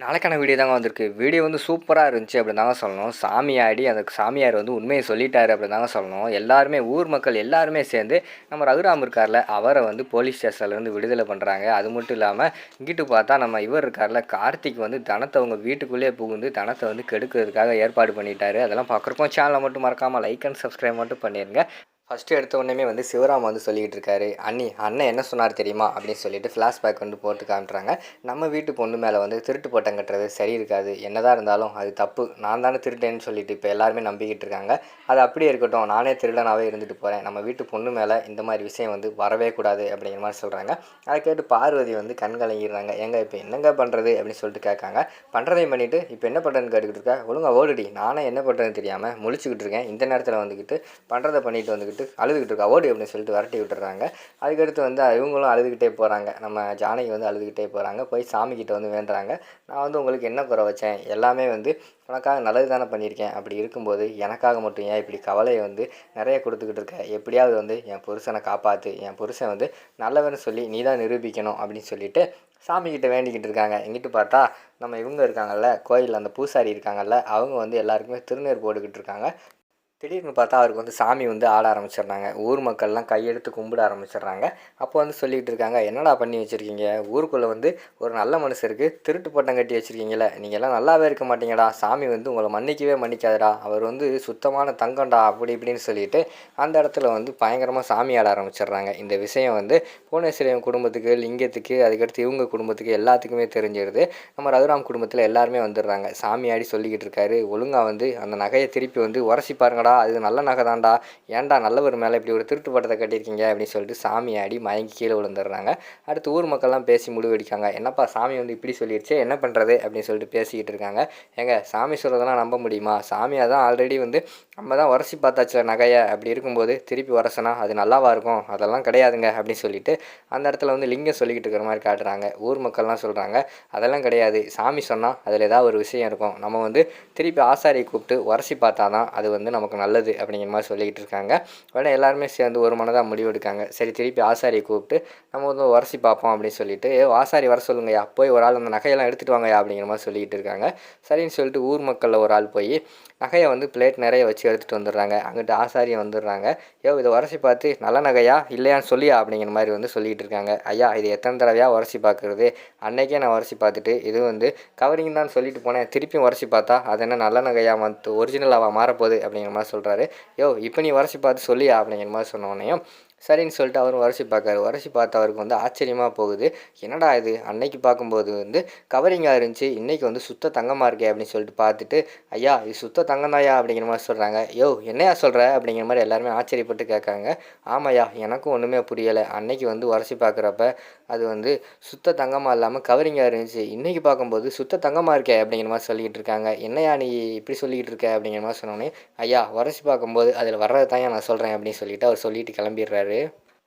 நாளைக்கான வீடியோ தாங்க வந்திருக்கு. வீடியோ வந்து சூப்பரா இருந்துச்சு அப்படின்னு தாங்க சொல்லணும். சாமியாடி அந்த சாமியார் வந்து உண்மைய சொல்லிட்டாரு அப்படின்னு தாங்க சொல்லணும். எல்லாருமே ஊர் மக்கள் எல்லாருமே சேர்ந்து நம்ம ரகுராம் இருக்கார்ல, அவர வந்து போலீஸ் ஸ்டேஷன்லேருந்து விடுதலை பண்ணுறாங்க. அது மட்டும் இல்லாம இங்கிட்டு பார்த்தா நம்ம இவர் இருக்கார்ல, கார்த்திக் வந்து தனத்த அவங்க வீட்டுக்குள்ளேயே புகுந்து தனத்த வந்து கெடுக்கிறதுக்காக ஏற்பாடு பண்ணிட்டாரு. அதெல்லாம் பார்க்குறப்போ சேனலை மட்டும் மறக்காம லைக் அண்ட் சப்ஸ்கிரைப் மட்டும் பண்ணிருங்க. ஃபஸ்ட்டு எடுத்த உடனேயுமே வந்து சிவராம் வந்து சொல்லிக்கிட்டு இருக்காரு, அண்ணன் என்ன சொன்னார் தெரியுமா அப்படின்னு சொல்லிட்டு ஃப்ளாஷ்பேக் வந்து போட்டு காமிட்றாங்க. நம்ம வீட்டு பொண்ணு மேலே வந்து திருட்டு பட்டம் கட்டுறது சரி இருக்காது, என்னதான் இருந்தாலும் அது தப்பு, நான் தானே திருட்டேன்னு சொல்லிட்டு இப்போ எல்லாருமே நம்பிக்கிட்டு இருக்காங்க. அது அப்படியே இருக்கட்டும், நானே திருடனாகவே இருந்துட்டு போகிறேன், நம்ம வீட்டு பொண்ணு மேலே இந்த மாதிரி விஷயம் வந்து வரவே கூடாது அப்படிங்கிற மாதிரி சொல்கிறாங்க. அதை கேட்டு பார்வதி வந்து கண் கலங்கிடுறாங்க. ஏங்க இப்போ என்னங்க பண்ணுறது அப்படின்னு சொல்லிட்டு கேட்காங்க. பண்ணுறதையும் பண்ணிவிட்டு இப்போ என்ன பண்ணுறதுன்னு கேட்டுக்கிட்டு இருக்கா, ஒழுங்கா ஓடுடி, நானே என்ன பண்ணுறதுன்னு தெரியாமல் முழிச்சுக்கிட்டு இருக்கேன், இந்த நேரத்தில் வந்துக்கிட்டு பண்ணுறதை பண்ணிட்டு வந்துக்கிட்டு அழுதுகிட்டு இருக்கா, ஓடி அப்படின்னு சொல்லிட்டு விரட்டி விட்டுறாங்க. அதுக்கடுத்து வந்து இவங்களும் அழுதுகிட்டே போகிறாங்க. நம்ம ஜானகி வந்து அழுதுகிட்டே போகிறாங்க. போய் சாமிக்கிட்ட வந்து வேண்டுறாங்க. நான் வந்து உங்களுக்கு என்ன குறை வச்சேன், எல்லாமே வந்து உனக்காக நல்லது தானே பண்ணியிருக்கேன், அப்படி இருக்கும்போது எனக்காக மட்டும் ஏன் இப்படி கவலையை வந்து நிறைய கொடுத்துக்கிட்டு இருக்க, எப்படியாவது வந்து என் புருஷனை காப்பாற்று, என் புருஷன் வந்து நல்லவன்னு சொல்லி நீ தான் நிரூபிக்கணும் அப்படின்னு சொல்லிட்டு சாமிக்கிட்ட வேண்டிக்கிட்டு இருக்காங்க. எங்கிட்டு பார்த்தா நம்ம இவங்க இருக்காங்கல்ல, கோயிலில் அந்த பூசாரி இருக்காங்கல்ல, அவங்க வந்து எல்லாருக்குமே திருநீர் போட்டுக்கிட்டு இருக்காங்க. திடீர்னு பார்த்தா அவருக்கு வந்து சாமி வந்து ஆட ஆரம்பிச்சிடுறாங்க. ஊர் மக்கள்லாம் கையெடுத்து கும்பிட ஆரம்பிச்சிடுறாங்க. அப்போ வந்து சொல்லிக்கிட்டு இருக்காங்க, என்னடா பண்ணி வச்சுருக்கீங்க, ஊருக்குள்ளே வந்து ஒரு நல்ல மனுஷருக்கு திருட்டு பட்டம் கட்டி வச்சுருக்கீங்களே, நீங்கள் எல்லாம் நல்லாவே இருக்க மாட்டீங்கடா, சாமி வந்து உங்களை மன்னிக்கவே மன்னிக்காதடா, அவர் வந்து சுத்தமான தங்கம்டா அப்படி இப்படின்னு சொல்லிட்டு அந்த இடத்துல வந்து பயங்கரமாக சாமி ஆட ஆரம்பிச்சிடுறாங்க. இந்த விஷயம் வந்து புவனேஸ்வரியம் குடும்பத்துக்கு, லிங்கத்துக்கு, அதுக்கடுத்து இவங்க குடும்பத்துக்கு எல்லாத்துக்குமே தெரிஞ்சிருது. நம்ம ரகுராம் குடும்பத்தில் எல்லாருமே வந்துடுறாங்க. சாமி ஆடி சொல்லிக்கிட்டு இருக்காரு, ஒழுங்காக வந்து அந்த நகையை திருப்பி வந்து உரசி பாருங்கடா, அது நல்ல நகை தான்டா, ஏன்டா நல்லவர் மேலே இப்படி ஒரு திருட்டு பட்டத்தை கட்டியிருக்கீங்க அப்படின்னு சொல்லிட்டு சாமி ஆடி மயங்கி கீழே விழுந்துடுறாங்க. அடுத்து ஊர் மக்கள்லாம் பேசி முடிவெடிக்காங்க. என்னப்பா சாமி வந்து இப்படி சொல்லிடுச்சு, என்ன பண்ணுறது அப்படின்னு சொல்லிட்டு பேசிக்கிட்டு இருக்காங்க. ஏங்க சாமி சொல்கிறதெல்லாம் நம்ப முடியுமா, சாமியாக தான் ஆல்ரெடி வந்து நம்ம தான் உரசி பார்த்தாச்சுல நகையை, அப்படி இருக்கும்போது திருப்பி உரசனா அது நல்லாவா இருக்கும், அதெல்லாம் கிடையாதுங்க அப்படின்னு சொல்லிட்டு அந்த இடத்துல வந்து லிங்கம் சொல்லிக்கிட்டு இருக்கிற மாதிரி காட்டுறாங்க. ஊர் மக்கள்லாம் சொல்கிறாங்க, அதெல்லாம் கிடையாது, சாமி சொன்னால் அதில் ஏதாவது ஒரு விஷயம் இருக்கும், நம்ம வந்து திருப்பி ஆசாரியை கூப்பிட்டு உரசி பார்த்தா தான் அது வந்து நமக்கு நல்லது அப்படிங்கிற மாதிரி சொல்லிக்கிட்டு இருக்காங்க. உடனே எல்லாருமே சேர்ந்து ஒரு மனதாக முடிவெடுக்காங்க. சரி திருப்பி ஆசாரியை கூப்பிட்டு நம்ம வந்து உரசி பார்ப்போம் அப்படின்னு சொல்லிட்டு, ஆசாரி வர சொல்லுங்கய்யா, போய் ஒரு ஆள் அந்த நகையெல்லாம் எடுத்துகிட்டு வாங்கய்யா அப்படிங்கிற மாதிரி சொல்லிக்கிட்டு இருக்காங்க. சரின்னு சொல்லிட்டு ஊர் மக்களில் ஒரு ஆள் போய் நகையை வந்து பிளேட் நிறைய வச்சு எடுத்துகிட்டு வந்துடுறாங்க. அங்கிட்டு ஆசாரியை வந்துடுறாங்க. இதை உரசி பார்த்து நல்ல நகையா இல்லையான்னு சொல்லியா அப்படிங்கிற மாதிரி வந்து சொல்லிகிட்டு இருக்காங்க. ஐயா இது எத்தனை தடவையாக உரசி பார்க்குறது, அன்னைக்கே நான் உரசி பார்த்துட்டு இது வந்து கவரிங் தான் சொல்லிட்டு போனேன், திருப்பியும் உரசி பார்த்தா அது என்ன நல்ல நகையாக வந்து ஒரிஜினலாக மாறப்போகுது அப்படிங்கிற மாதிரி சொல்கிறாரு. இப்போ நீ உரசி பார்த்து சொல்லியா அப்படிங்கிற மாதிரி சொன்னோடனையும் சரின்னு சொல்லிட்டு அவரும் உரசி பார்க்காரு. உரசி பார்த்து அவருக்கு வந்து ஆச்சரியமாக போகுது. என்னடா இது, அன்னைக்கு பார்க்கும்போது வந்து கவரிங்காக இருந்துச்சு, இன்றைக்கி வந்து சுத்த தங்கமாக இருக்கே அப்படின்னு சொல்லிட்டு பார்த்துட்டு, ஐயா இது சுத்த தங்கம்தாயா அப்படிங்கிற மாதிரி சொல்கிறாங்க. என்னையா சொல்கிற அப்படிங்கிற மாதிரி எல்லாருமே ஆச்சரியப்பட்டு கேட்காங்க. ஆமாய்யா எனக்கும் ஒன்றுமே புரியலை, அன்னைக்கு வந்து உரசி பார்க்குறப்ப அது வந்து சுத்த தங்கமாக இல்லாமல் கவரிங்காக இருந்துச்சு, இன்றைக்கி பார்க்கும்போது சுத்த தங்கமாக இருக்கே அப்படிங்கிற மாதிரி சொல்லிக்கிட்டு இருக்காங்க. என்னையா நீ இப்படி சொல்லிக்கிட்டு இருக்க அப்படிங்கிற மாதிரி சொன்னோன்னே, ஐயா உரசி பார்க்கும்போது அதில் வர்றது தான் நான் சொல்கிறேன் அப்படின்னு சொல்லிட்டு அவர் சொல்லிட்டு கிளம்பிடுறாரு.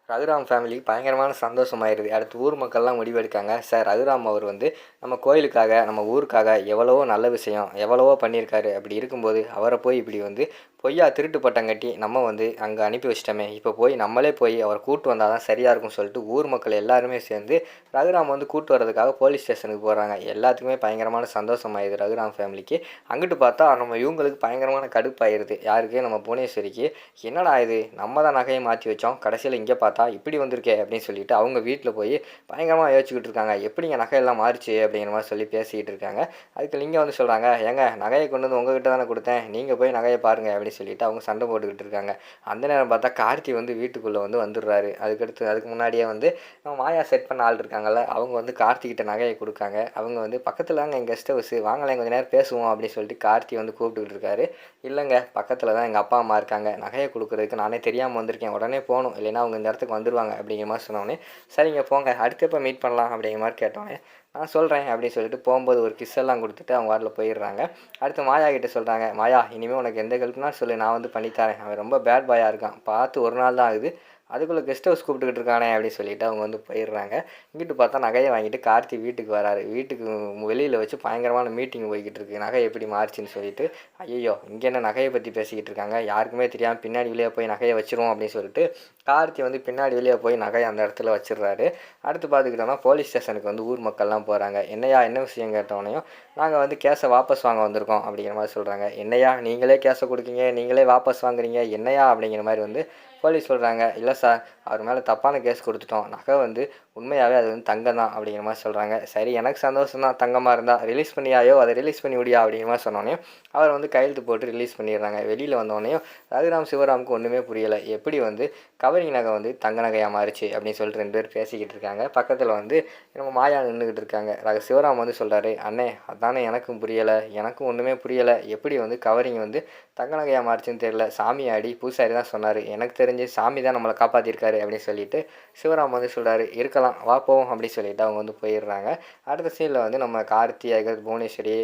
ரகுராம் ஃபேமிலிக்கு பயங்கரமான சந்தோஷமாயிருது. அடுத்து ஊர் மக்கள்லாம் முடிவெடுக்காங்க, சார் ரகுராம் அவர் வந்து நம்ம கோயிலுக்காக நம்ம ஊருக்காக எவ்வளவோ நல்ல விஷயம் எவ்வளவோ பண்ணியிருக்காரு, அப்படி இருக்கும்போது அவரை போய் இப்படி வந்து பொய்யா திருட்டு பட்டம் கட்டி நம்ம வந்து அங்கே அனுப்பி வச்சிட்டோமே, இப்போ போய் நம்மளே போய் அவரை கூட்டு வந்தால் தான் சரியாக இருக்கும்னு சொல்லிட்டு ஊர் மக்கள் எல்லாருமே சேர்ந்து ரகுராம் வந்து கூட்டு வர்றதுக்காக போலீஸ் ஸ்டேஷனுக்கு போகிறாங்க. எல்லாத்துக்குமே பயங்கரமான சந்தோஷமாயிருது ரகுராம் ஃபேமிலிக்கு. அங்கிட்டு பார்த்தா நம்ம இவங்களுக்கு பயங்கரமான கடுப்பாயிருது. யாருக்கு, நம்ம புவனேஸ்வரிக்கு. என்னடா இது, நம்ம தான் நகையை மாற்றி வச்சோம், கடைசியில் இங்கே பார்த்தா இப்படி வந்திருக்கே அப்படின்னு சொல்லிட்டு அவங்க வீட்டில் போய் பயங்கரமாக யோசிச்சுக்கிட்டு இருக்காங்க. எப்படிங்க நகையெல்லாம் மாறிச்சு அப்படிங்கிற மாதிரி சொல்லி பேசிக்கிட்டு இருக்காங்க. அதுக்கு லிங்கம் வந்து சொல்கிறாங்க, ஏங்க நகையை கொண்டு வந்து உங்ககிட்ட தானே கொடுத்தேன், நீங்கள் போய் நகையை பாருங்கள் அப்படின்னு சொல்லிட்டு அவங்க சண்டை போட்டுக்கிட்டு இருக்காங்க. அந்த நேரம் பார்த்தா கார்த்தி வந்து வீட்டுக்குள்ளே வந்து வந்துடுறாரு. அதுக்கு முன்னாடியே வந்து நம்ம மாயா செட் பண்ண ஆள் இருக்காங்கல்ல, அவங்க வந்து கார்த்திகிட்ட நகையை கொடுக்காங்க. அவங்க வந்து பக்கத்தில் தாங்க எங்கள் கெஸ்ட் ஹவுஸ், வாங்கலாம் கொஞ்சம் நேரம் பேசுவோம் அப்படின்னு சொல்லிட்டு கார்த்தி வந்து கூப்பிட்டுக்கிட்டு இருக்காரு. இல்லைங்க பக்கத்தில் தான் எங்கள் அப்பா அம்மா இருக்காங்க, நகையை கொடுக்குறதுக்கு நானே தெரியாமல் வந்திருக்கேன், உடனே போகணும், இல்லைன்னா அவங்க இந்த இடத்துக்கு வந்துடுவாங்க அப்படிங்கிற மாதிரி சொன்னோடனே, சரிங்க போங்க அடுத்து எப்போ மீட் பண்ணலாம் அப்படிங்கிற மாதிரி கேட்டோன்னே, நான் சொல்கிறேன் அப்படின்னு சொல்லிட்டு போகும்போது ஒரு கிஸ் எல்லாம் கொடுத்துட்டு அவங்க வாட்டில் போயிடுறாங்க. அடுத்து மாயா கிட்டே சொல்கிறாங்க, மாயா இனிமேல் உனக்கு எந்த ஹெல்ப்னா சொல்லு, நான் வந்து பண்ணித்தரேன், அவன் ரொம்ப பேட் பாயாக இருக்கான், பார்த்து ஒரு நாள் தான் ஆகுது, அதுக்குள்ளே கெஸ்ட் ஹவுஸ் கூப்பிட்டுக்கிட்டு இருக்கானே அப்படின்னு சொல்லிட்டு அவங்க வந்து போயிடுறாங்க. இங்கிட்டு பார்த்தா நகையை வாங்கிட்டு கார்த்தி வீட்டுக்கு வராரு. வீட்டுக்கு வெளியில் வச்சு பயங்கரமான மீட்டிங் போய்கிட்டு இருக்கு. நகை எப்படி மாறுச்சுன்னு சொல்லிட்டு, ஐயோ இங்கே என்ன நகையை பற்றி பேசிக்கிட்டு இருக்காங்க, யாருக்குமே தெரியாமல் பின்னாடி வெளியே போய் நகையை வச்சிருவோம் அப்படின்னு சொல்லிட்டு கார்த்தி வந்து பின்னாடி வெளியே போய் நகையை அந்த இடத்துல வச்சிடுறாரு. அடுத்து பார்த்துக்கிட்டோன்னா போலீஸ் ஸ்டேஷனுக்கு வந்து ஊர் மக்கள்லாம் போகிறாங்க. என்னையா என்ன விஷயம் கேட்டோடனையும், நாங்கள் வந்து கேஸை வாபஸ் வாங்க வந்திருக்கோம் அப்படிங்கிற மாதிரி சொல்கிறாங்க. என்னையா நீங்களே கேஸை கொடுக்கீங்க, நீங்களே வாபஸ் வாங்குறீங்க, என்னையா அப்படிங்கிற மாதிரி வந்து போலீஸ் சொல்கிறாங்க. இல்லை சார், அவர் மேலே தப்பான கேஸ் கொடுத்துட்டோம், நகை வந்து உண்மையாகவே அது வந்து தங்கம் தான் அப்படிங்கிற மாதிரி சொல்கிறாங்க. சரி எனக்கு சந்தோஷம் தான், தங்கமாக இருந்தால் ரிலீஸ் பண்ணியாயோ அதை ரிலீஸ் பண்ணி விடியா அப்படிங்கிற மாதிரி சொன்னோன்னே அவர் வந்து கையெழுத்து போட்டு ரிலீஸ் பண்ணிடுறாங்க. வெளியில் வந்தோடனையும் ரகுராம் சிவராமுக்கு ஒன்றுமே புரியலை. எப்படி வந்து கவரிங் நகை வந்து தங்க நகையாக மாறிச்சு அப்படின்னு சொல்லிட்டு 2 பேர் பேசிக்கிட்டு இருக்காங்க. பக்கத்தில் வந்து நம்ம மாயா நின்றுக்கிட்டு இருக்காங்க. சிவராம் வந்து சொல்கிறாரு, அண்ணே அதானே எனக்கும் புரியலை, எனக்கும் ஒன்றுமே புரியலை, எப்படி வந்து கவரிங் வந்து தங்க நகையாக மாறிச்சுன்னு தெரியல, சாமியாடி பூசாரி தான் சொன்னார், எனக்கு தெரிஞ்சு சாமி தான் நம்மளை காப்பாற்றிருக்காரு அப்படின்னு சொல்லிட்டு சிவராம் வந்து சொல்கிறாரு. இருக்கலாம், வா போவோம் அப்படின்னு சொல்லிட்டு அவங்க வந்து போயிடுறாங்க. அடுத்த சீனில் வந்து நம்ம கார்த்தி, அகர், புவனேஸ்வரி,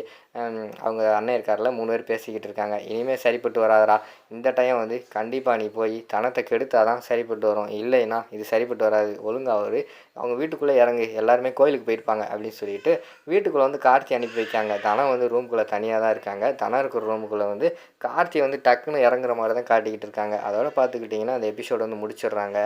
அவங்க அண்ணன் இருக்கார்ல, 3 பேர் பேசிக்கிட்டு இருக்காங்க. இனிமேல் சரிப்பட்டு வராதரா, இந்த டைம் வந்து கண்டிப்பாக நீ போய் தனத்தை கெடுத்தால் தான் சரிப்பட்டு வரும், இல்லைன்னா இது சரிப்பட்டு வராது, ஒழுங்காக அவங்க வீட்டுக்குள்ளே இறங்கு, எல்லாருமே கோயிலுக்கு போயிருப்பாங்க அப்படின்னு சொல்லிட்டு வீட்டுக்குள்ளே வந்து கார்த்தி அனுப்பி வைக்காங்க. தனம் வந்து ரூம்குள்ளே தனியாக தான் இருக்காங்க. தனம் இருக்கிற ரூமுக்குள்ளே வந்து கார்த்தி வந்து டக்குன்னு இறங்குற மாதிரி தான் காட்டிக்கிட்டு இருக்காங்க. அதோட பார்த்துக்கிட்டிங்கன்னா அந்த எபிசோடு வந்து முடிச்சிடுறாங்க.